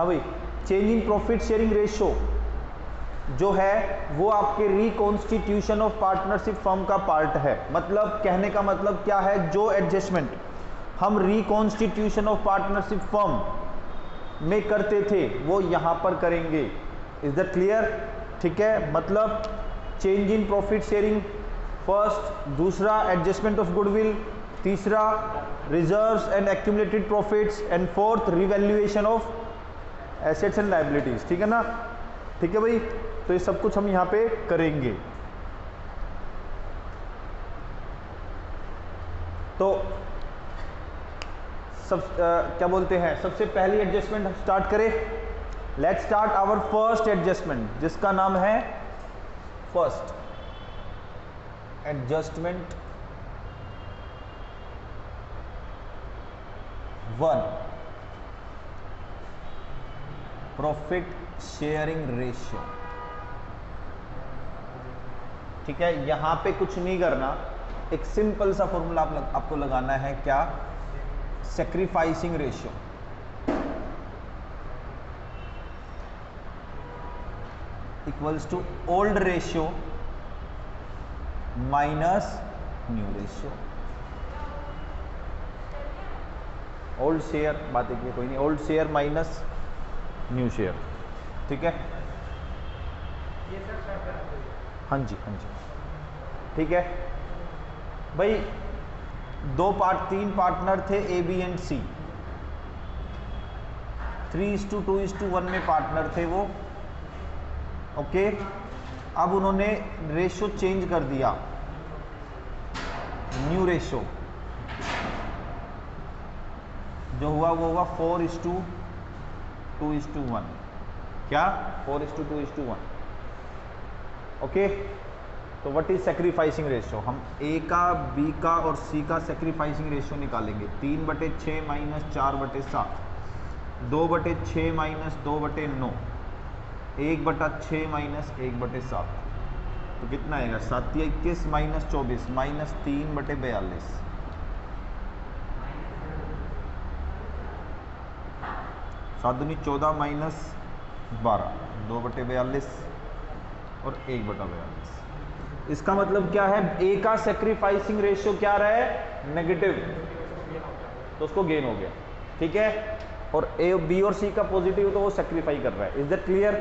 हाँ भाई, change in profit sharing ratio जो है वो आपके रिकॉन्स्टिट्यूशन ऑफ पार्टनरशिप फर्म का पार्ट है। मतलब कहने का मतलब क्या है, जो एडजस्टमेंट हम रिकॉन्स्टिट्यूशन ऑफ पार्टनरशिप फर्म में करते थे वो यहां पर करेंगे। Is that clear? ठीक है, मतलब change in profit sharing first, दूसरा एडजस्टमेंट ऑफ गुडविल, तीसरा reserves and accumulated profits, and fourth revaluation of assets and liabilities. ठीक है ना? ठीक है भाई, तो ये सब कुछ हम यहां पे करेंगे। तो क्या बोलते हैं, सबसे पहली एडजस्टमेंट स्टार्ट करें। Let's start our first adjustment, जिसका नाम है first adjustment 1, profit sharing ratio. ठीक है, यहां पे कुछ नहीं करना, एक सिंपल सा फॉर्मूला आपको लगाना है, क्या? Sacrificing ratio. Equals to old ratio minus new ratio. Old share, बात एक कोई नहीं, old share minus new share. ठीक है, हाँ जी हाँ जी, ठीक है भाई। तीन पार्टनर थे, ए बी एंड सी। 3:2:1 में पार्टनर थे वो। ओके, अब उन्होंने रेशो चेंज कर दिया, न्यू रेशो जो हुआ वो हुआ 4:2:1। क्या? 4:2:1। ओके, तो व्हाट इज सैक्रिफाइसिंग रेशियो? हम ए का, बी का और सी का सैक्रिफाइसिंग रेशियो निकालेंगे। 3/6 माइनस 4/7, 2/6 माइनस 2/9, 1/6 माइनस 1/7। तो कितना आएगा? 7×21 माइनस 24 माइनस 3/42। 7×14 माइनस 12, 2/42 और 1/42। इसका मतलब क्या है? ए का सैक्रिफाइसिंग रेशियो क्या रहा है? नेगेटिव, तो उसको गेन हो गया। ठीक है, और ए, बी और सी का पॉजिटिव, तो वो सैक्रिफाई कर रहा है। Is that clear?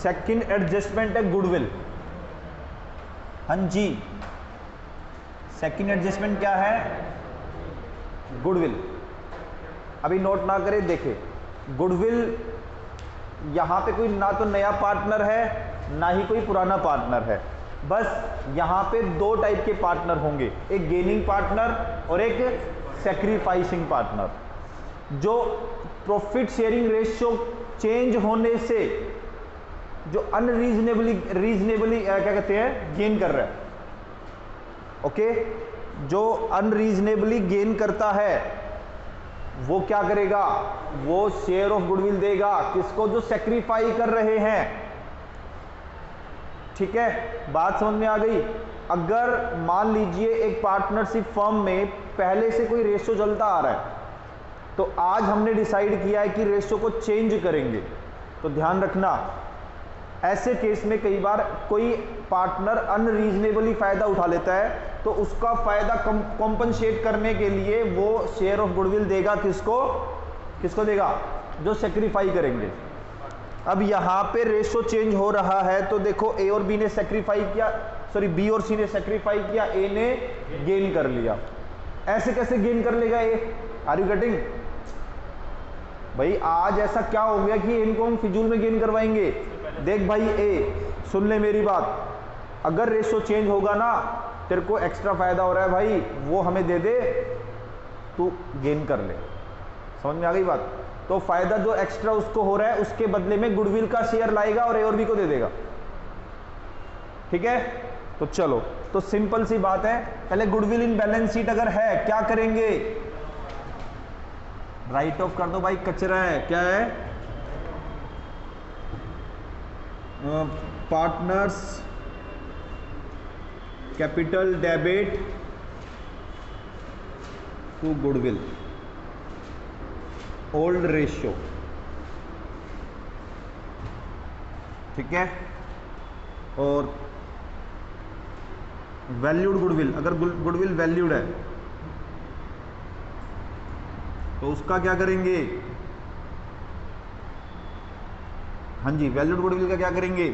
Second adjustment है गुडविल। हाँ जी, सेकंड एडजस्टमेंट क्या है? गुडविल। अभी नोट ना करें, देखें गुडविल यहां पे कोई ना तो नया पार्टनर है ना ही कोई पुराना पार्टनर है। बस यहां पे दो टाइप के पार्टनर होंगे, एक गेनिंग पार्टनर और एक सैक्रिफाइसिंग पार्टनर। जो प्रॉफिट शेयरिंग रेशियो चेंज होने से जो रीजनेबली क्या कहते हैं, गेन कर रहा है। ओके, जो अनरीजनेबली गेन करता है वो क्या करेगा? वो शेयर ऑफ गुडविल देगा किसको? जो सैक्रिफाई कर रहे हैं। ठीक है, बात समझ में आ गई? अगर मान लीजिए एक पार्टनरशिप फर्म में पहले से कोई रेशियो चलता आ रहा है, तो आज हमने डिसाइड किया है कि रेशियो को चेंज करेंगे। तो ध्यान रखना, ऐसे केस में कई बार कोई पार्टनर अनरीजनेबली फायदा उठा लेता है, तो उसका फायदा कॉम्पनसेट करने के लिए वो शेयर ऑफ गुडविल देगा किसको? किसको देगा? जो सैक्रिफाई करेंगे। अब यहां पे रेशो चेंज हो रहा है, तो देखो ए और बी ने सैक्रिफाई किया, सॉरी बी और सी ने सैक्रिफाई किया, ए ने गेन कर लिया। ऐसे कैसे गेन कर लेगा ए? Are you getting? भाई आज ऐसा क्या हो गया कि इनको हम फिजूल में गेन करवाएंगे? देख भाई ए, सुन ले मेरी बात, अगर रेशो चेंज होगा ना, तेरे को एक्स्ट्रा फायदा हो रहा है भाई, वो हमें दे दे, तू गेन कर ले। समझ में आ गई बात? तो फायदा जो एक्स्ट्रा उसको हो रहा है, उसके बदले में गुडविल का शेयर लाएगा और ए और बी को दे देगा। ठीक है, तो चलो, तो सिंपल सी बात है, पहले गुडविल इन बैलेंस शीट अगर है, क्या करेंगे? राइट ऑफ कर दो भाई, कचरा है। क्या है? Partners capital debit to goodwill. Old ratio, ठीक है। और वैल्यूड गुडविल, अगर गुडविल वैल्यूड है तो उसका क्या करेंगे? हाँ जी, वैल्यूड गुडविल का क्या करेंगे?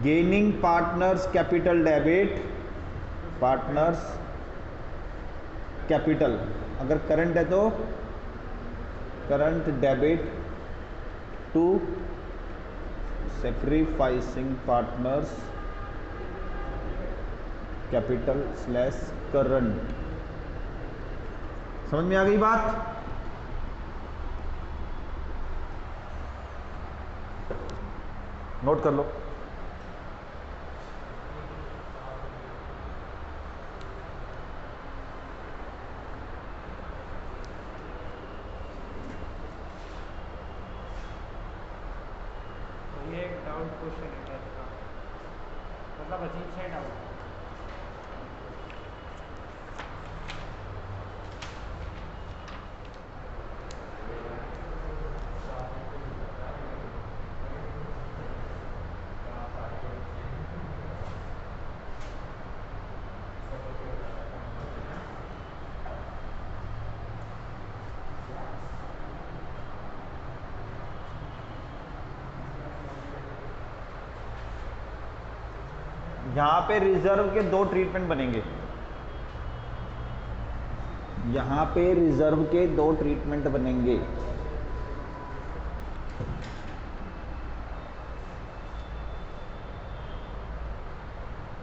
Gaining partners capital debit, partners capital, अगर करंट है तो current debit to sacrificing partners capital slash current. समझ में आ गई बात? नोट कर लो। ये एक डाउट क्वेश्चन है टाइप का, मतलब अजीब सा डाउट। यहां पे रिजर्व के दो ट्रीटमेंट बनेंगे, यहां पे रिजर्व के दो ट्रीटमेंट बनेंगे।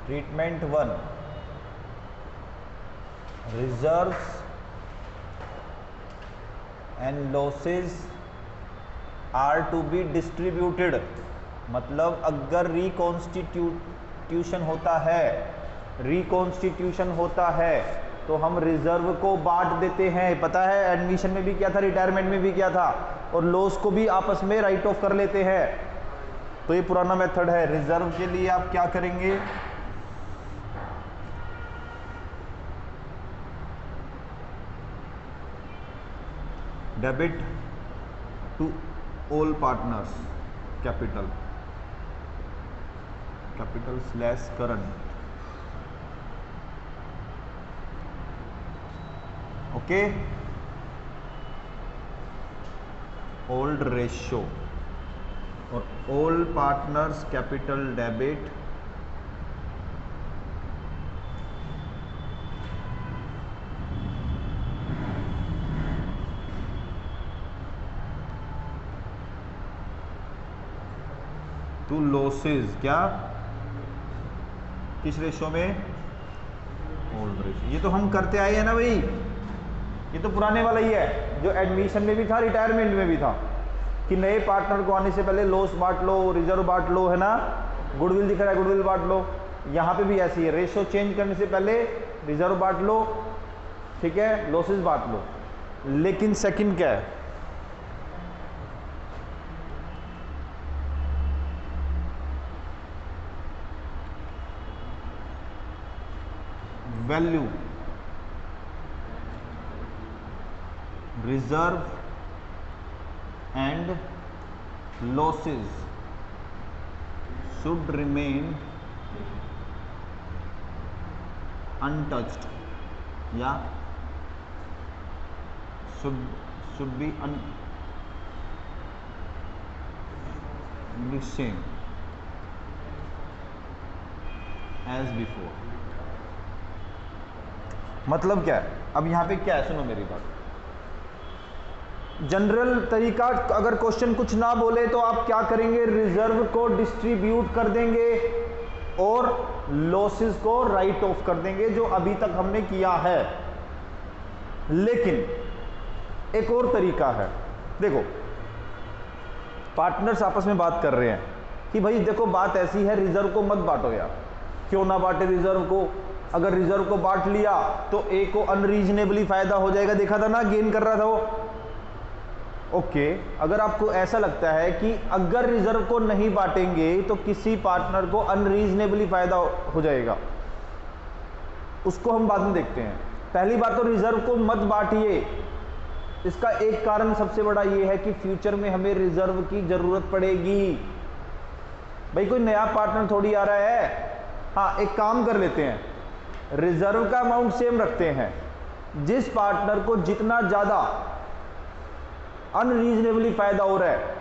Treatment 1, reserves and losses are to be distributed, मतलब अगर रिकॉन्स्टिट्यूशन होता है तो हम रिजर्व को बांट देते हैं। पता है एडमिशन में भी क्या था, रिटायरमेंट में भी क्या था, और लॉस को भी आपस में राइट ऑफ कर लेते हैं। तो ये पुराना मेथड है। रिजर्व के लिए आप क्या करेंगे? Debit to all partners capital slash current, okay. Old ratio और all partners capital debit to losses, क्या किस रेशियो में? Old ratio. ये तो हम करते आए हैं ना भाई, ये तो पुराने वाला ही है जो एडमिशन में भी था, रिटायरमेंट में भी था, कि नए पार्टनर को आने से पहले लॉस बांट लो, रिजर्व बांट लो, है ना। गुडविल दिख रहा है, गुडविल बांट लो। यहाँ पे भी ऐसी है, रेशियो चेंज करने से पहले रिजर्व बांट लो, ठीक है, लॉसेस बांट लो। लेकिन सेकंड क्या है? Value, reserve and losses should remain untouched या should be the same as before। मतलब क्या है? अब यहां पे क्या है, सुनो मेरी बात। जनरल तरीका, अगर क्वेश्चन कुछ ना बोले तो आप क्या करेंगे? रिजर्व को डिस्ट्रीब्यूट कर देंगे और लॉसेस को राइट ऑफ कर देंगे, जो अभी तक हमने किया है। लेकिन एक और तरीका है। देखो, पार्टनर्स आपस में बात कर रहे हैं कि भाई देखो बात ऐसी है, रिजर्व को मत बांटो यार। क्यों ना बांटे रिजर्व को? अगर रिजर्व को बांट लिया तो ए को अनरीजनेबली फायदा हो जाएगा। देखा था ना, गेन कर रहा था वो। ओके, अगर आपको ऐसा लगता है कि अगर रिजर्व को नहीं बांटेंगे तो किसी पार्टनर को अनरीजनेबली फायदा हो जाएगा, उसको हम बाद में देखते हैं। पहली बात तो रिजर्व को मत बांटिए, इसका एक कारण सबसे बड़ा ये है कि फ्यूचर में हमें रिजर्व की जरूरत पड़ेगी। भाई कोई नया पार्टनर थोड़ी आ रहा है। हाँ, एक काम कर लेते हैं, रिजर्व का अमाउंट सेम रखते हैं। जिस पार्टनर को जितना ज्यादा अनरीजनेबली फायदा हो रहा है,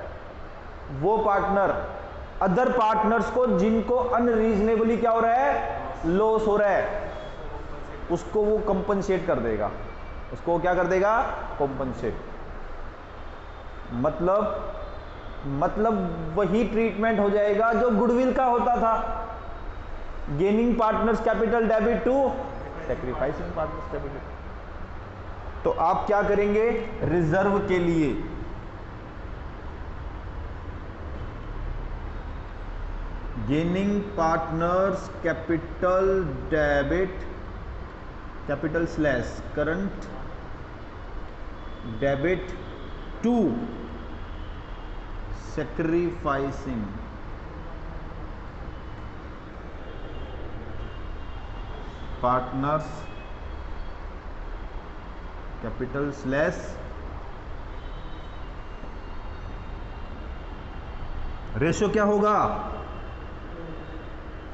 वो पार्टनर अदर पार्टनर्स को जिनको अनरीजनेबली क्या हो रहा है, लॉस हो रहा है, उसको वो कंपनसेट कर देगा। उसको वो क्या कर देगा, कंपनसेट। मतलब वही ट्रीटमेंट हो जाएगा जो गुडविल का होता था। Gaining partners capital debit to sacrificing partners capital. तो आप क्या करेंगे, रिजर्व के लिए gaining partners capital debit capital slash current debit to sacrificing partners capital slash ratio क्या होगा,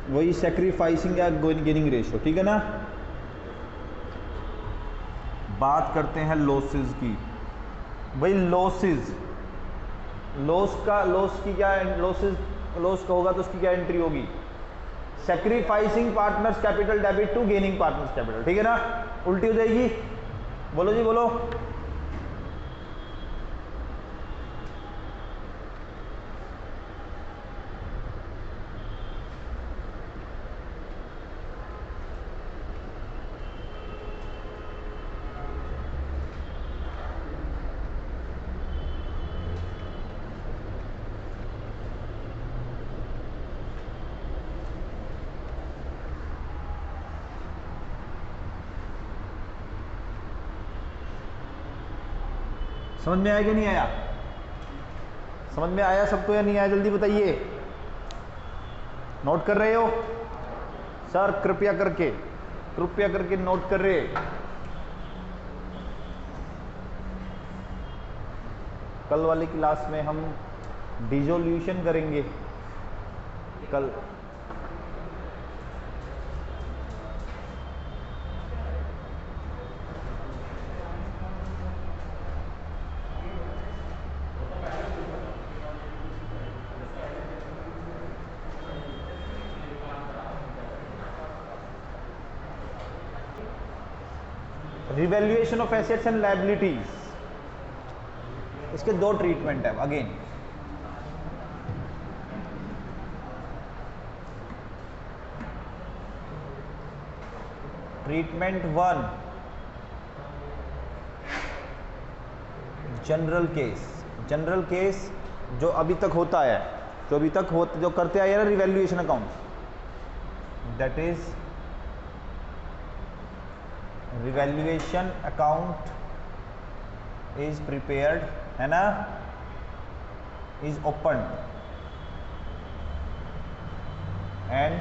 वही सैक्रिफाइसिंग या गेनिंग रेशो। ठीक है ना। बात करते हैं लॉसेस की। भाई लॉस की क्या, लॉस का होगा तो उसकी क्या एंट्री होगी, sacrificing partners capital debit to gaining partners capital. ठीक है ना, उल्टी हो जाएगी। बोलो जी बोलो। समझ में आया कि नहीं आया, समझ में आया सबको या नहीं आया, जल्दी बताइए। नोट कर रहे हो सर, कृपया करके नोट कर रहे। कल वाली क्लास में हम डिसोल्यूशन करेंगे कल। Revaluation of assets and liabilities, इसके दो ट्रीटमेंट है। अगेन ट्रीटमेंट 1, जनरल केस जो अभी तक होता है, जो करते आए ना revaluation account, that is revaluation account is prepared, है ना, is open and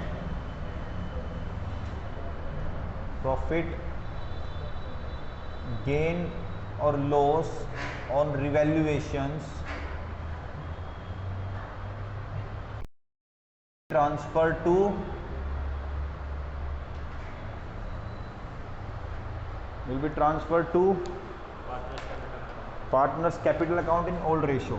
profit gain और loss on revaluations transfer to will be transferred to partners capital account in old ratio.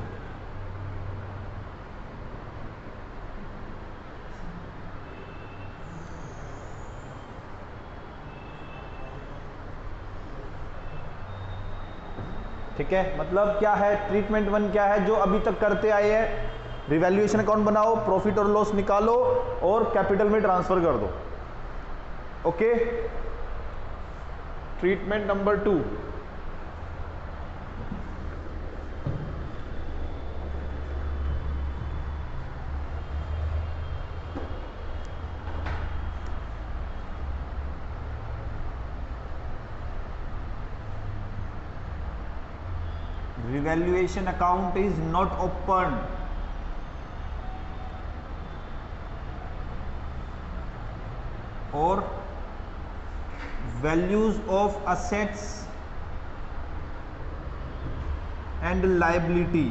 ठीक है, मतलब क्या है, ट्रीटमेंट 1 क्या है, जो अभी तक करते आए हैं, रिवैल्यूएशन अकाउंट बनाओ, प्रॉफिट और लॉस निकालो और कैपिटल में ट्रांसफर कर दो। Okay, treatment number 2, revaluation account is not open or values of assets and liability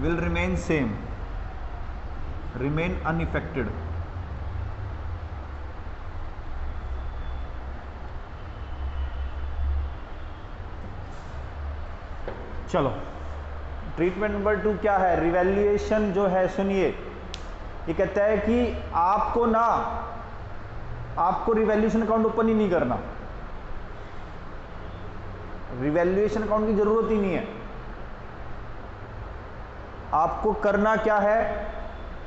will remain same, remain unaffected. चलो ट्रीटमेंट नंबर 2 क्या है? रिवैल्यूएशन जो है, सुनिए, ये कहता है कि आपको रिवैल्यूएशन अकाउंट ओपन ही नहीं करना, रिवैल्यूएशन अकाउंट की जरूरत ही नहीं है। आपको करना क्या है?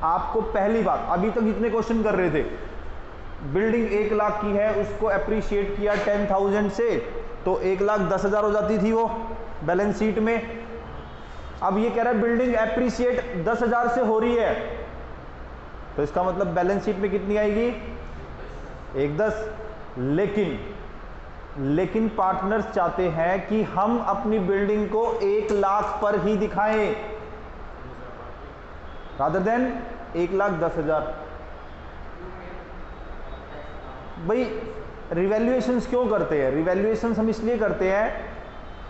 आपको पहली बात, अभी तक जितने क्वेश्चन कर रहे थे, बिल्डिंग 1 लाख की है, उसको अप्रिशिएट किया 10,000 से, तो 1,10,000 हो जाती थी वो बैलेंस शीट में। अब ये कह रहा है बिल्डिंग अप्रिशिएट 10,000 से हो रही है, तो इसका मतलब बैलेंस शीट में कितनी आएगी? 1,10,000। लेकिन पार्टनर्स चाहते हैं कि हम अपनी बिल्डिंग को 1 लाख पर ही दिखाएं, रादर देन 1,10,000। भाई रिवैल्यूएशंस क्यों करते हैं? रिवैल्यूएशंस हम इसलिए करते हैं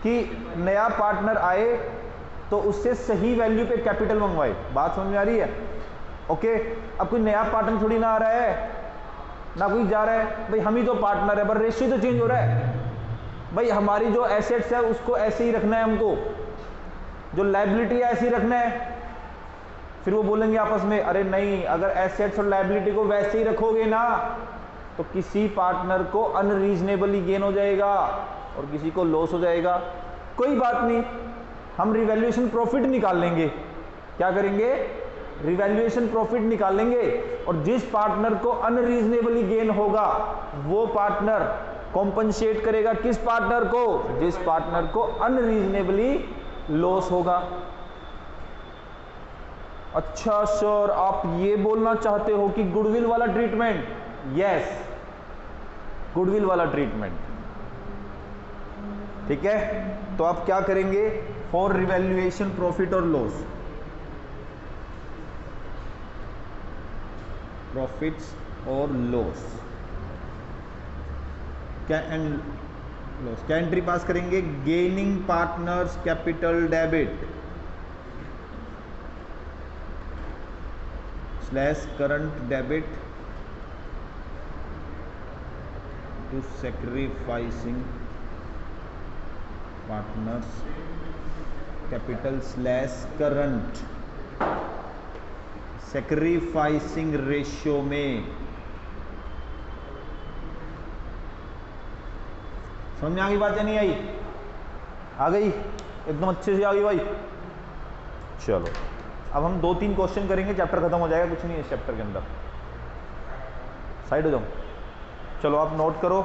कि नया पार्टनर आए तो उससे सही वैल्यू पे कैपिटल मंगवाए। बात समझ में आ रही है? ओके। अब कोई नया पार्टनर थोड़ी ना आ रहा है, ना कोई जा रहा है, भाई हम ही तो पार्टनर है, पर रेशियो तो चेंज हो रहा है। भाई हमारी जो एसेट्स है उसको ऐसे ही रखना है, हमको जो लायबिलिटी है ऐसे ही रखना है। फिर वो बोलेंगे आपस में, अरे नहीं, अगर एसेट्स और लायबिलिटी को वैसे ही रखोगे ना तो किसी पार्टनर को अनरीजनेबली गेन हो जाएगा और किसी को लॉस हो जाएगा। कोई बात नहीं, हम रिवैल्यूएशन प्रॉफिट निकाल लेंगे। क्या करेंगे? रिवैल्यूएशन प्रॉफिट निकाल लेंगे, और जिस पार्टनर को अनरीजनेबली गेन होगा वो पार्टनर कॉम्पनसेट करेगा किस पार्टनर को? जिस पार्टनर को अनरीजनेबली लॉस होगा। अच्छा सर, आप ये बोलना चाहते हो कि गुडविल वाला ट्रीटमेंट? यस, गुडविल वाला ट्रीटमेंट। ठीक है, तो आप क्या करेंगे? फॉर रिवैल्यूएशन प्रॉफिट और लॉस, प्रॉफिट्स और लॉस, क्या एंड लॉस, क्या एंट्री पास करेंगे? Gaining partners capital debit slash current debit to sacrificing partners capital slash current sacrificing ratio में। समझ में आ गई बात या नहीं आई? आ गई, एकदम अच्छे से आ गई भाई। चलो अब हम 2-3 क्वेश्चन करेंगे, चैप्टर खत्म हो जाएगा, कुछ नहीं है इस चैप्टर के अंदर। साइड हो जाओ। चलो आप नोट करो।